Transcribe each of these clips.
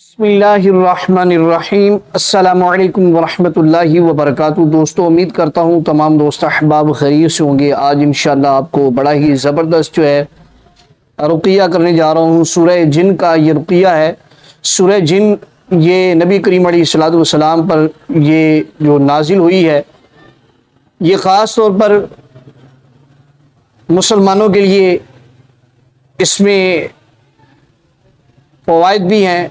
बिस्मिल्लाहिर्रहमानिर्रहीम अस्सलामुअलैकुम वरहमतुल्लाहि वबरकातुहू। दोस्तों, उम्मीद करता हूँ तमाम दोस्त अहबाब खैरियत से होंगे। आज इंशाअल्लाह आपको बड़ा ही ज़बरदस्त जो है रुक़िया करने जा रहा हूँ। सूरह जिन का ये रुक़िया है। सूरह जिन ये नबी करीम अलैहिस्सलातु वस्सलाम पर ये जो नाजिल हुई है, ये ख़ास तौर पर मुसलमानों के लिए इसमें फ़वाइद भी हैं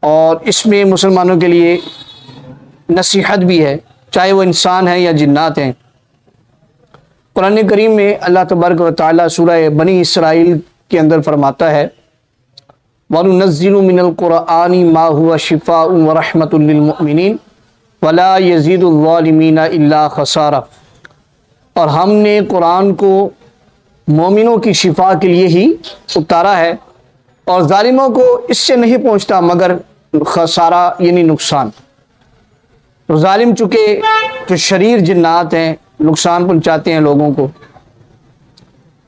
और इसमें मुसलमानों के लिए नसीहत भी है, चाहे वो इंसान है या जिन्नात हैं। कुरान करीम में अल्लाह तबारक व तआला सूरह बनी इसराइल के अंदर फरमाता है, वनुनज़्ज़िलु मिनल क़ुरआनि मा हुवा शिफ़ाउन व रहमतुल लिल मुमिनीन वला यज़ीदुल ज़ालिमीना इल्ला ख़सारा। और हमने कुरान को मोमिनों की शिफा के लिए ही उतारा है और जालिमों को इससे नहीं पहुंचता मगर खसारा यानी नुकसान। तो जालिम चुके जो शरीर जिन्नात हैं, नुकसान पहुंचाते हैं लोगों को,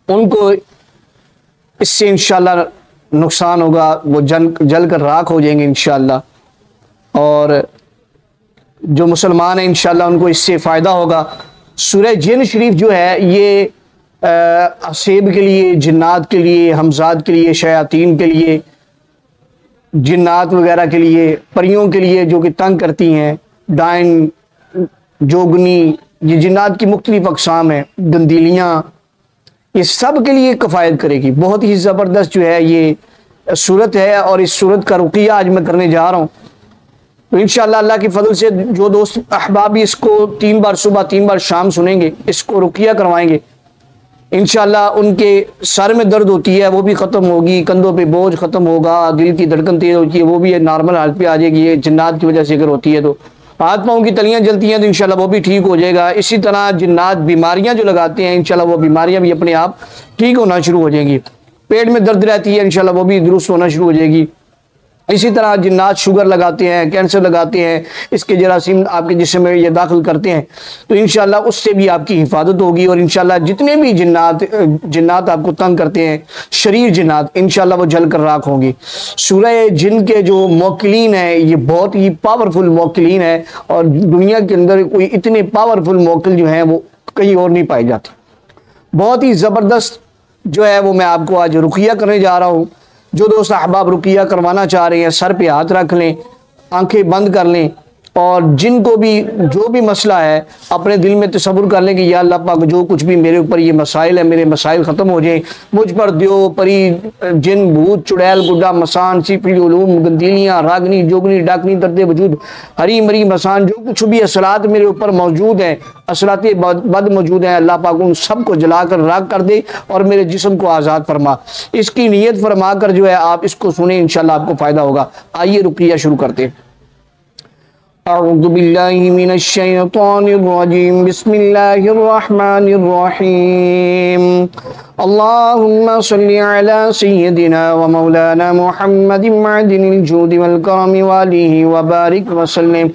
उनको इससे इंशाअल्लाह नुकसान होगा, वो जल कर राख हो जाएंगे इंशाअल्लाह। और जो मुसलमान हैं इंशाअल्लाह उनको इससे फ़ायदा होगा। सूरह जिन शरीफ जो है ये असेब के लिए, जिन्नात के लिए, हमजाद के लिए, शयातीन के लिए, जिन्नात वगैरह के लिए, परियों के लिए जो कि तंग करती हैं, डाइन, जोगनी, ये जिन्नात की मुख्तलिफ अक़साम हैं, गंदीलियाँ, ये सब के लिए कफ़ायत करेगी। बहुत ही ज़बरदस्त जो है ये सूरत है और इस सूरत का रुक़िया आज मैं करने जा रहा हूँ। तो इंशाअल्लाह अल्लाह की फ़ज़ल से जो दोस्त अहबाब भी इसको 3 बार सुबह 3 बार शाम सुनेंगे, इसको रुक़िया करवाएंगे, इंशाअल्लाह उनके सर में दर्द होती है वो भी ख़त्म होगी, कंधों पे बोझ ख़त्म होगा, दिल की धड़कन तेज़ होती है वो भी नॉर्मल हालत पे आ जाएगी। ये जिन्नात की वजह से अगर होती है तो हाथ पाँव की तलियाँ जलती हैं तो इंशाअल्लाह वो भी ठीक हो जाएगा। इसी तरह जिन्नात बीमारियाँ जो लगाते हैं इंशाअल्लाह वो बीमारियाँ भी अपने आप ठीक होना शुरू हो जाएंगी। पेट में दर्द रहती है इंशाअल्लाह वो भी दुरुस्त होना शुरू हो जाएगी। इसी तरह जिन्नात शुगर लगाते हैं, कैंसर लगाते हैं, इसके जरासीम आपके जिस्म में ये दाखिल करते हैं, तो इंशाअल्लाह उससे भी आपकी हिफाजत होगी। और इंशाअल्लाह जितने भी जिन्नात आपको तंग करते हैं, शरीर जिन्नात, इंशाअल्लाह वो जल कर राख होंगी। सूरह जिन के जो मौकिलीन है ये बहुत ही पावरफुल मौकिलीन है और दुनिया के अंदर कोई इतने पावरफुल मौकिल जो हैं वो कहीं और नहीं पाए जाते। बहुत ही ज़बरदस्त जो है वो मैं आपको आज रुक़िया करने जा रहा हूँ। जो दोस्त अहबाब रुक़िया करवाना चाह रहे हैं सर पे हाथ रख लें, आंखें बंद कर लें और जिनको भी जो भी मसला है अपने दिल में तसव्वुर कर लें कि या अल्लाह पाक जो कुछ भी मेरे ऊपर ये मसाइल है, मेरे मसाइल ख़त्म हो जाएं, मुझ पर दियो परी जिन भूत चुड़ैल गुड्डा मसान सिफरी उलूम गंदीलियाँ रागनी जोगनी डाकनी दर्द वजूद हरी मरी मसान जो कुछ भी असलात मेरे ऊपर मौजूद हैं, असलात बद मौजूद हैं, अल्लाह पाक उन सब को जला कर राख कर दे और मेरे जिस्म को आज़ाद फरमा। इसकी नीयत फरमा कर जो है आप इसको सुने, इंशाअल्लाह आपको फ़ायदा होगा। आइए रुक़िया शुरू करते हैं। अऊज़ु बिल्लाहि मिनश शैतानिर रजीम, बिस्मिल्लाहिर रहमानिर रहीम। अल्लाहुम्मा सल्लि अला सय्यिदिना व मौलाना मुहम्मदिन मअदिनिल जूदि वल करमि व आलिहि व बारिक व सल्लिम।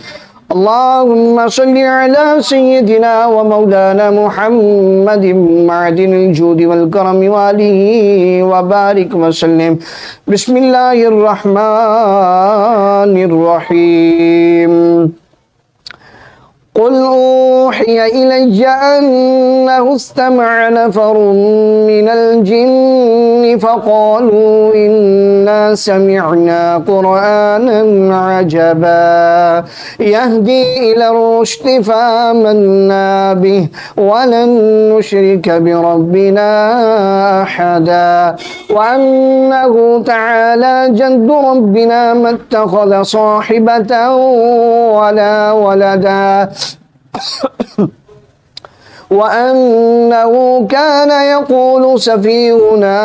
अल्लाहुम्मा सल्लि अला सय्यिदिना व मौलाना मुहम्मदिन मअदिनिल जूदि वल करमि व आलिहि व बारिक व सल्लिम। बिस्मिल्लाहिर रहमानिर रहीम। क़ुल ऊहिय इलय्या अन्नहु इस्तमअ नफ़रुम मिनल जिन्नि फ़क़ालू इन्ना समिअना क़ुरआनन अजबा यहदी इलर रुश्दि फ़आमन्ना बिहि वलन नुश्रिक बिरब्बिना अहदा व अन्नहु तआला जद्दु रब्बिना मत्तख़ज़ साहिबतन वला वलदा वअन्नहु कान यक़ूलु सफ़ीहुना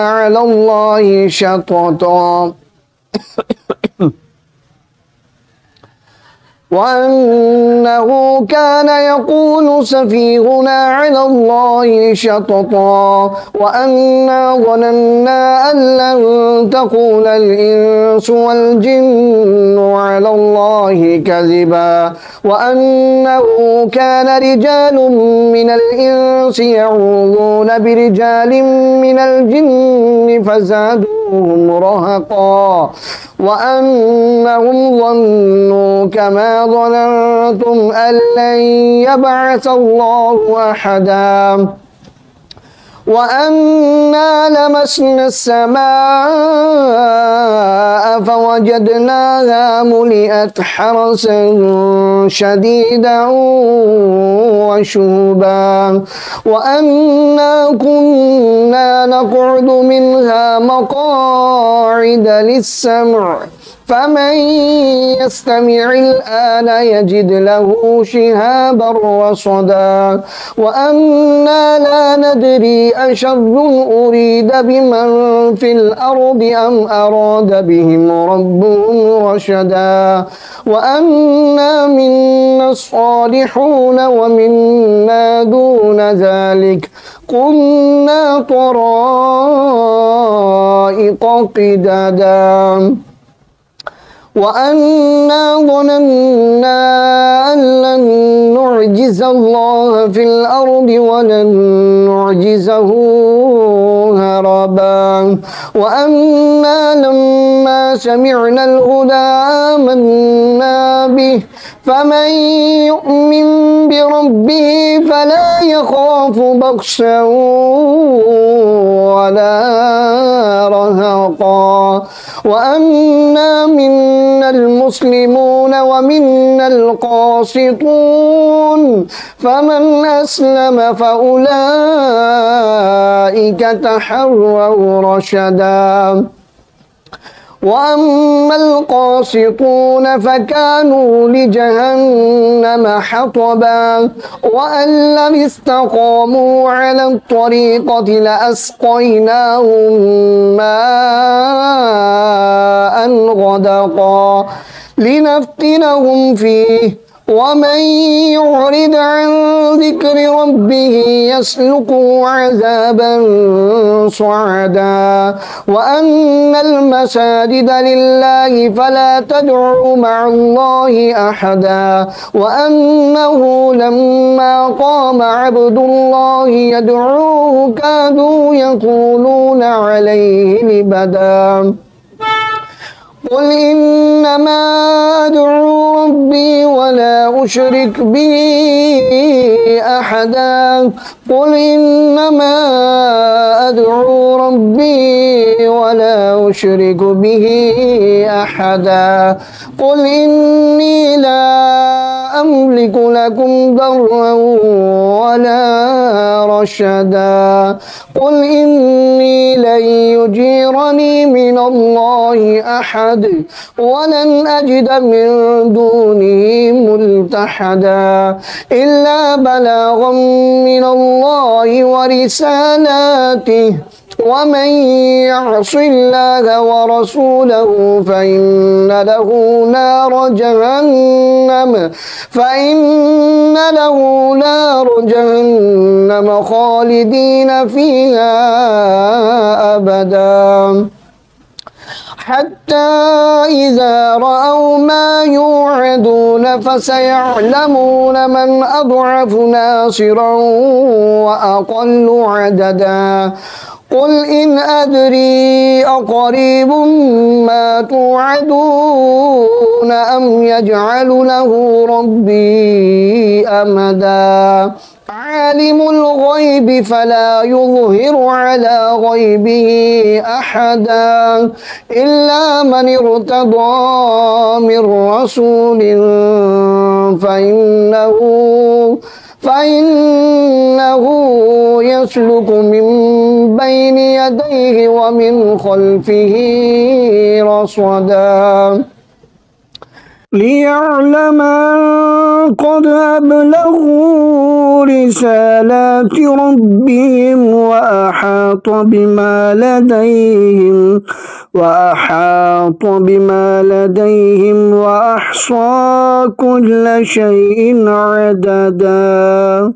وأنه كان يقول سفيهنا على الله شططا وأنا ظننا أن لن تقول الإنس والجن على الله كذبا وأنه كان رجال من الإنس يعوذون برجال من الجن فزادوهم رهقا وأنهم ظنوا كما ظننتم أن لن يبعث الله أحدا وأنا لمسنا السماء فوجدناها ملئت حرسا شديدا وشهبا وأنا كنا نقعد منها مقاعد للسمع فمن يستمع الآن يجد له شهابا رصدا وأنا لا ندري أشر أريد بمن في الأرض أم أراد بهم ربهم رشدا وأنا منا الصالحون ومنا دون ذلك كنا طرائق قددا وأنا ظننا أن لن نعجز الله في الأرض ولن نعجزه هربا وأنا لما سمعنا الهدى آمنا به فمن يؤمن بربه فلا يخاف بخسا ولا رهقا وأنا منا المسلمون ومنا القاسطون فمن أسلم فأولئك تحروا رشدا وأما القاسطون فكانوا لجهنم حطبا وأن لم استقاموا على الطريقة لأسقيناهم ماء غدقا لنفتنهم فيه ومن يعرض عن ذكر ربه يسلكه عذابا صعدا وأن المساجد لله فلا تدعوا مع الله أحدا وأنه لما قام عبد الله يدعوه كادوا يكونون عليه لبدا قل إنما أدعو ربي ولا أشرك به أحدا قل إنما أدعو ربي ولا أشرك به أحدا قل إني لا أملك لكم ضرا ولا رشدا قل إني لن يجيرني من الله أحد ولن أجد من دونه ملتحدا إلا بلاغا من الله ورسالاته ومن يعص الله ورسوله فإن له نار جهنم خالدين فيها أبدا حتى إذا رأوا ما يوعدون فسيعلمون من أضعف ناصرا وأقل عددا قل إن أدري أقريب ما توعدون أم يجعل له ربي أمدا عالم الغيب فلا يظهر على غيبه أحدا إلا من ارتضى من رسول فإنه يسلك من بين يديه ومن خلفه رصدا ليعلم أن قد أبلغوا رسالات ربهم وأحاط بما لديهم وأحصى كل شيء عددا.